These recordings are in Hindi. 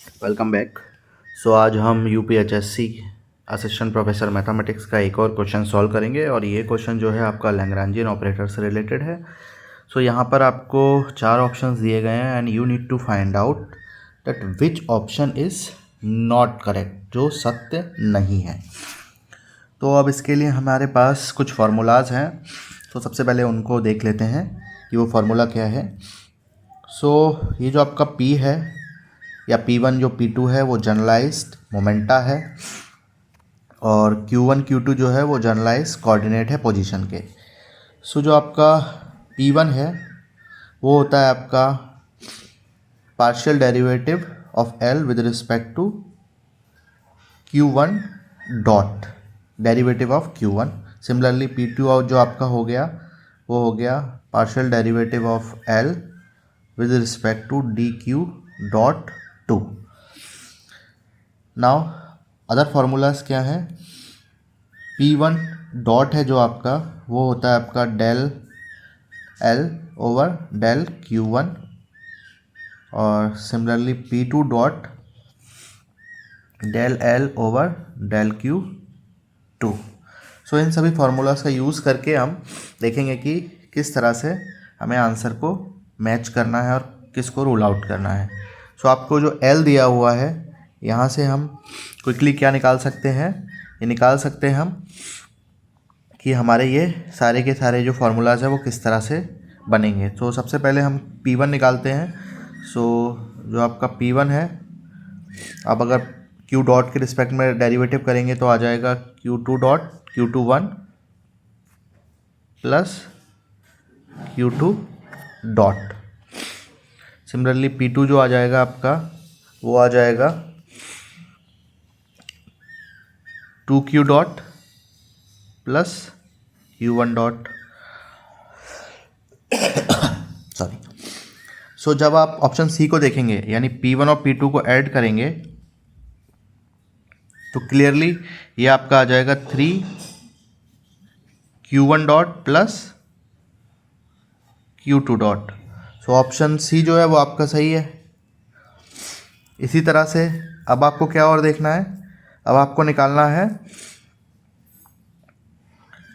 Welcome back. सो आज हम यूपीएचएससी असिस्टेंट प्रोफेसर मैथमेटिक्स का एक और क्वेश्चन सॉल्व करेंगे और ये क्वेश्चन जो है आपका लैग्रैन्जियन ऑपरेटर से रिलेटेड है। सो यहाँ पर आपको 4 ऑप्शंस दिए गए हैं and you need to find out that which option is not correct, जो सत्य नहीं है। तो अब इसके लिए हमारे पास कुछ फार्मूलाज हैं। तो सबसे पहले उनको देख लेते हैं कि वो फार्मूला क्या है। सो ये जो आपका P है या P1 जो P2 है वो जनरलाइज्ड मोमेंटा है और Q1 Q2 जो है वो जनरलाइज्ड कोऑर्डिनेट है पोजीशन के। सो जो आपका P1 है वो होता है आपका partial derivative of L with respect to Q1 dot derivative of Q1। Similarly P2 जो आपका हो गया वो हो गया partial derivative of L with respect to DQ dot 2। Now other formulas क्या हैं। P1 डॉट है जो आपका वो होता है आपका del L over del Q1 और similarly P2 dot del L over del Q2। So इन सभी फार्मूलाज का यूज़ करके हम देखेंगे कि किस तरह से हमें आंसर को मैच करना है और किसको रूल आउट करना है। सो आपको जो L दिया हुआ है यहाँ से हम क्विकली क्या निकाल सकते हैं, ये निकाल सकते हैं हम कि हमारे ये सारे के सारे जो फार्मूलाज है वो किस तरह से बनेंगे। तो सबसे पहले हम P1 निकालते हैं। सो जो आपका P1 है, अब अगर Q डॉट के रिस्पेक्ट में डेरिवेटिव करेंगे तो आ जाएगा Q2 dot Q21 plus Q2 dot. Similarly P2 जो आ जाएगा आपका वो आ जाएगा 2Q dot plus Q1 dot. Sorry. So जब आप ऑप्शन सी को देखेंगे यानी P1 और P2 को ऐड करेंगे तो क्लियरली ये आपका आ जाएगा 3Q1 dot plus Q2 dot. So option C जो है वो आपका सही है। इसी तरह से अब आपको क्या और देखना है, अब आपको निकालना है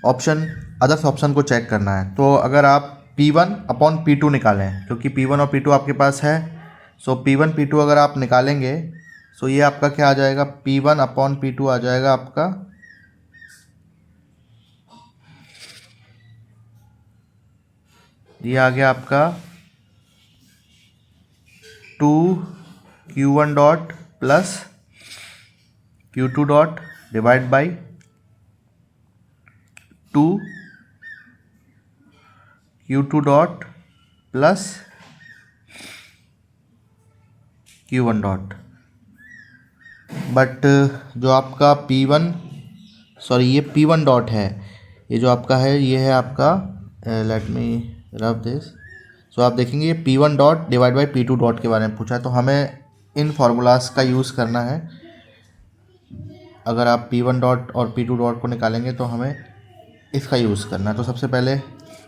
ऑप्शन अदर्स ऑप्शन को चेक करना है। तो अगर आप P1 अपॉन P2 निकालें, क्योंकि P1 और P2 आपके पास है, सो P1 P2 अगर आप निकालेंगे सो ये आपका क्या आ जाएगा, P1 अपॉन P2 आ जाएगा आपका ये आ गया आपका 2Q1 dot plus Q2 dot divide by 2Q2 dot plus Q1 dot. But जो आपका P1 सॉरी ये P1 डॉट है, ये जो आपका है ये है आपका लेट मी रब दिस। सो आप देखेंगे ये P1 dot divide by P2 dot के बारे में पूछा है, तो हमें इन फार्मूलाज का यूज़ करना है। अगर आप P1 डॉट और P2 डॉट को निकालेंगे तो हमें इसका यूज़ करना है। तो सबसे पहले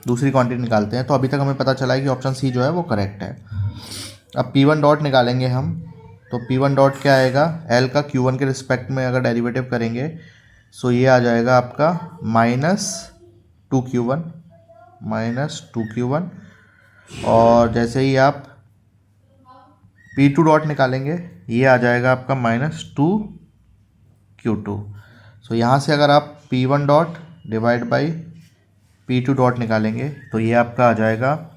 दूसरी क्वांटिटी निकालते हैं। तो अभी तक हमें पता चला है कि ऑप्शन सी जो है वो करेक्ट है। अब P1 डॉट निकालेंगे हम, तो P1 डॉट क्या आएगा, L का Q1 के रिस्पेक्ट में अगर डेरिवेटिव करेंगे सो ये आ जाएगा आपका -2Q1 और जैसे ही आप P2 डॉट निकालेंगे ये आ जाएगा आपका -2Q2। सो यहाँ से अगर आप P1 dot divide by P2 dot निकालेंगे तो ये आपका आ जाएगा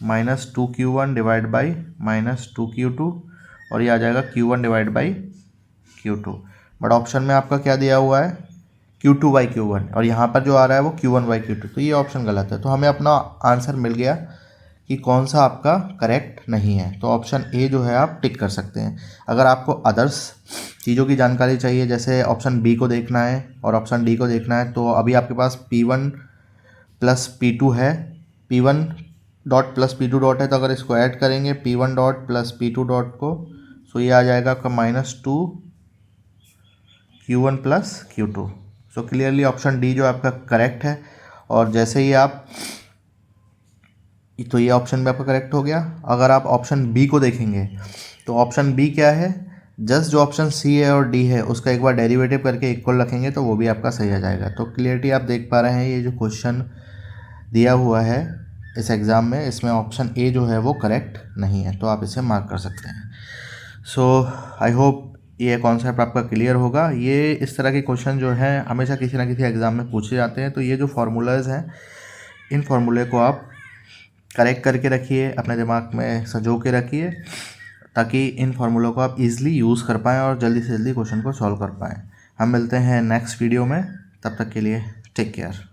-2Q1 डिवाइड बाई -2Q2 और ये आ जाएगा Q1 divide by Q2। But option में आपका क्या दिया हुआ है, Q2 बाई Q1 और यहाँ पर जो आ रहा है वो Q1 बाई Q2, तो ये ऑप्शन गलत है। तो हमें अपना आंसर मिल गया कि कौन सा आपका करेक्ट नहीं है। तो ऑप्शन ए जो है आप टिक कर सकते हैं। अगर आपको अदर्स चीज़ों की जानकारी चाहिए जैसे ऑप्शन बी को देखना है और ऑप्शन डी को देखना है, तो अभी आपके पास P1 प्लस P2 है, P1 dot plus P2 dot है, तो अगर इसको ऐड करेंगे P1 dot plus P2 dot को सो ये आ जाएगा आपका -2Q1 plus Q2। So clearly option D जो आपका करेक्ट है। और जैसे ही आप ये ऑप्शन भी आपका करेक्ट हो गया। अगर आप ऑप्शन बी को देखेंगे तो ऑप्शन बी क्या है, जस्ट जो ऑप्शन सी है और डी है उसका एक बार डेरिवेटिव करके इक्वल रखेंगे तो वो भी आपका सही आ जाएगा। तो क्लियरिटी आप देख पा रहे हैं, ये जो क्वेश्चन दिया हुआ है इस एग्ज़ाम में, इसमें ऑप्शन ए जो है वो करेक्ट नहीं है, तो आप इसे मार्क कर सकते हैं। सो आई होप ये कॉन्सेप्ट आपका क्लियर होगा। ये इस तरह के क्वेश्चन जो हैं हमेशा किसी ना किसी एग्ज़ाम में पूछे जाते हैं, तो ये जो फार्मूलाज हैं इन फार्मूले को आप करेक्ट करके रखिए, अपने दिमाग में संजो के रखिए, ताकि इन फार्मूलों को आप इजीली यूज़ कर पाएँ और जल्दी से जल्दी क्वेश्चन को सॉल्व कर पाएँ। हम मिलते हैं नेक्स्ट वीडियो में, तब तक के लिए टेक केयर।